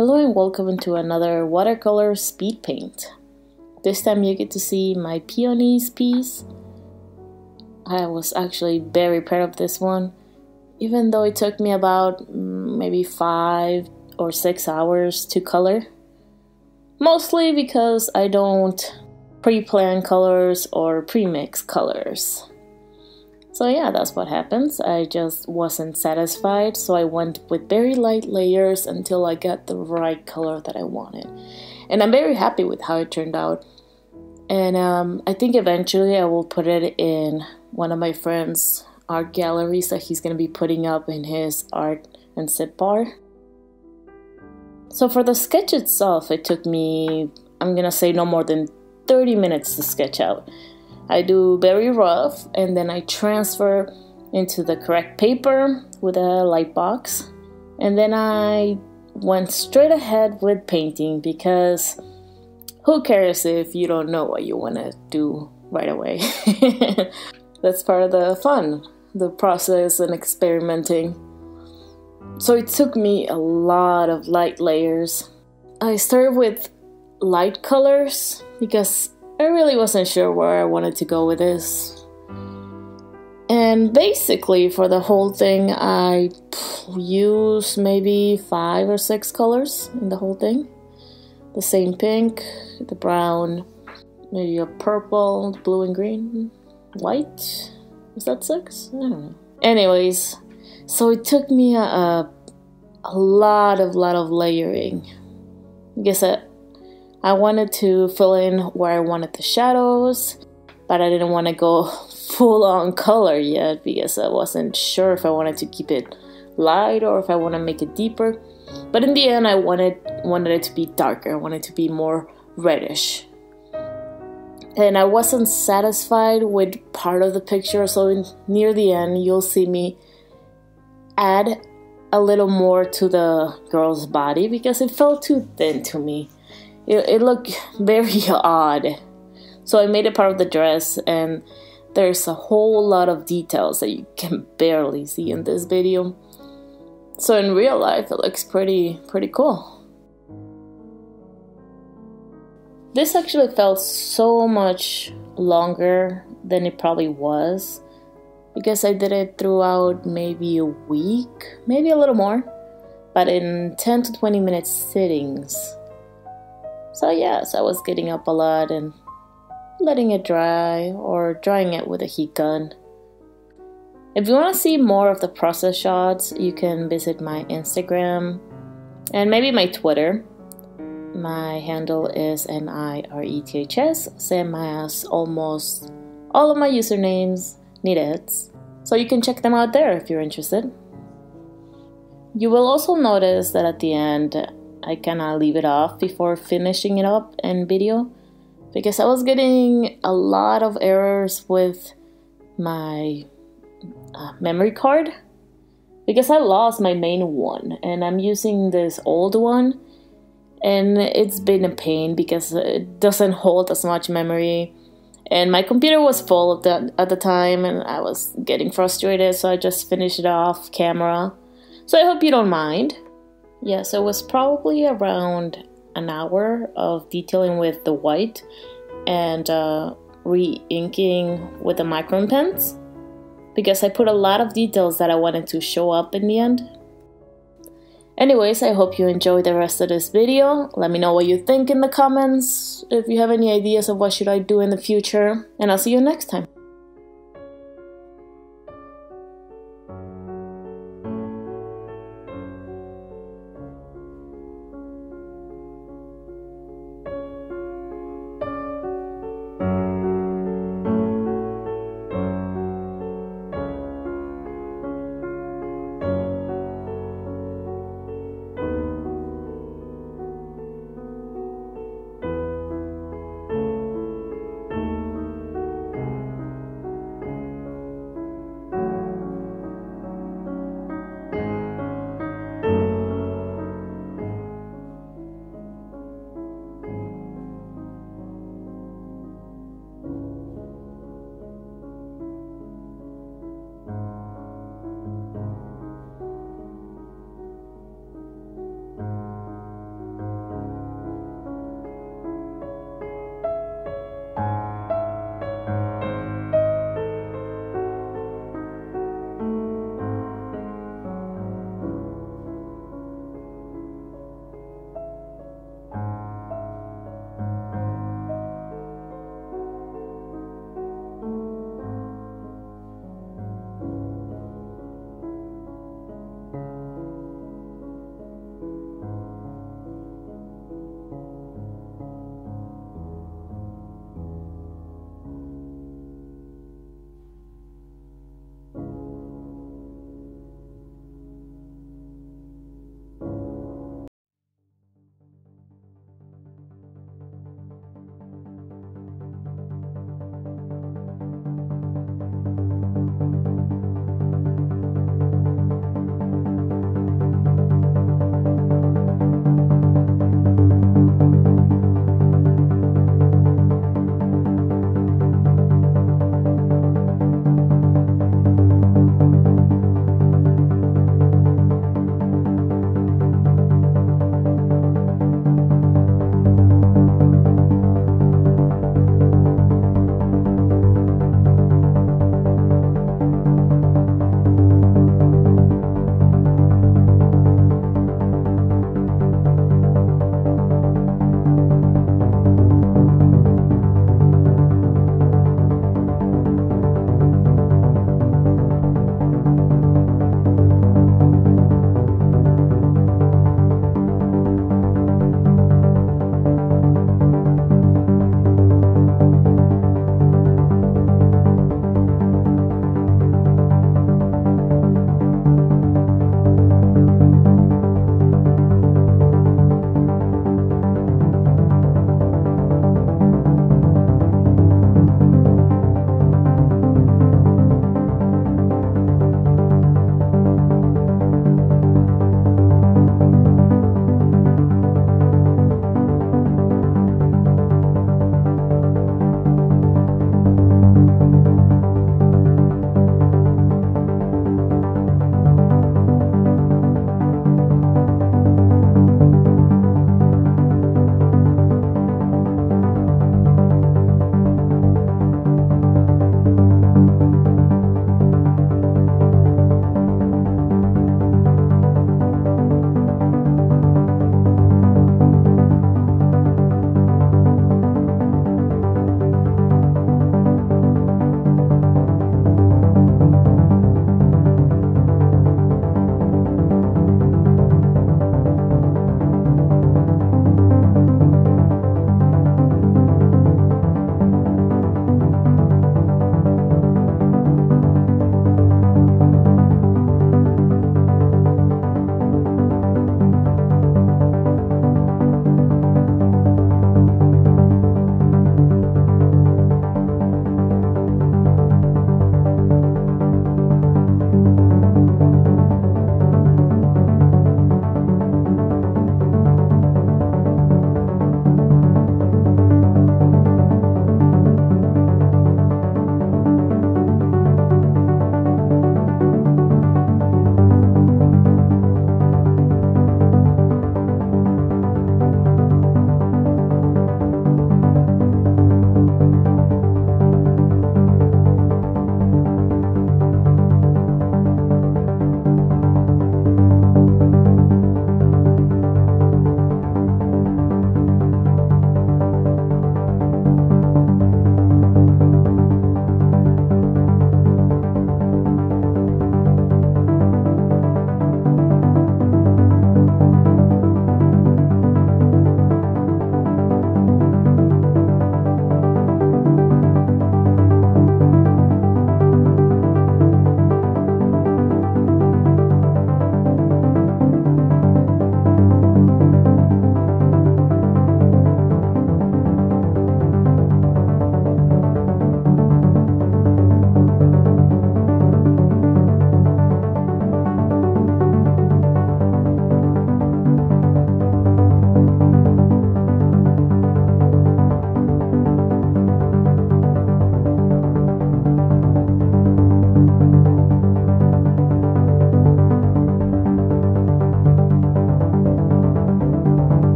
Hello and welcome to another watercolor speed paint. This time you get to see my Peonies piece. I was actually very proud of this one, even though it took me about maybe 5 or 6 hours to color. Mostly because I don't pre-plan colors or pre-mix colors. So yeah, that's what happens. I just wasn't satisfied, so I went with very light layers until I got the right color that I wanted. And I'm very happy with how it turned out. And I think eventually I will put it in one of my friend's art galleries that he's going to be putting up in his art and sit bar. So for the sketch itself, it took me, I'm going to say no more than 30 minutes to sketch out. I do very rough and then I transfer into the correct paper with a light box. And then I went straight ahead with painting because who cares if you don't know what you want to do right away. That's part of the fun, the process and experimenting. So it took me a lot of light layers. I started with light colors because I really wasn't sure where I wanted to go with this. And basically for the whole thing I used maybe 5 or 6 colors in the whole thing. The same pink, the brown, maybe a purple, blue and green, white. Is that 6? I don't know. Anyways, so it took me a lot of layering. I guess I wanted to fill in where I wanted the shadows, but I didn't want to go full on color yet because I wasn't sure if I wanted to keep it light or if I want to make it deeper. But in the end, I wanted it to be darker. I wanted it to be more reddish. And I wasn't satisfied with part of the picture, so near the end, you'll see me add a little more to the girl's body because it felt too thin to me. It looked very odd. So I made it part of the dress, and there's a whole lot of details that you can barely see in this video. So in real life, it looks pretty cool. This actually felt so much longer than it probably was because I did it throughout maybe a week, maybe a little more, but in 10 to 20 minute sittings. So yes, I was getting up a lot and letting it dry or drying it with a heat gun. If you want to see more of the process shots, you can visit my Instagram and maybe my Twitter. My handle is NIRETHS, same as almost all of my usernames needed. So you can check them out there if you're interested. You will also notice that at the end, I kind of leave it off before finishing it up in video because I was getting a lot of errors with my memory card because I lost my main one and I'm using this old one, and it's been a pain because it doesn't hold as much memory, and my computer was full at the time and I was getting frustrated, so I just finished it off camera. So I hope you don't mind. Yes, it was probably around an hour of detailing with the white and re-inking with the micron pens because I put a lot of details that I wanted to show up in the end. Anyways, I hope you enjoyed the rest of this video. Let me know what you think in the comments, if you have any ideas of what should I do in the future, and I'll see you next time.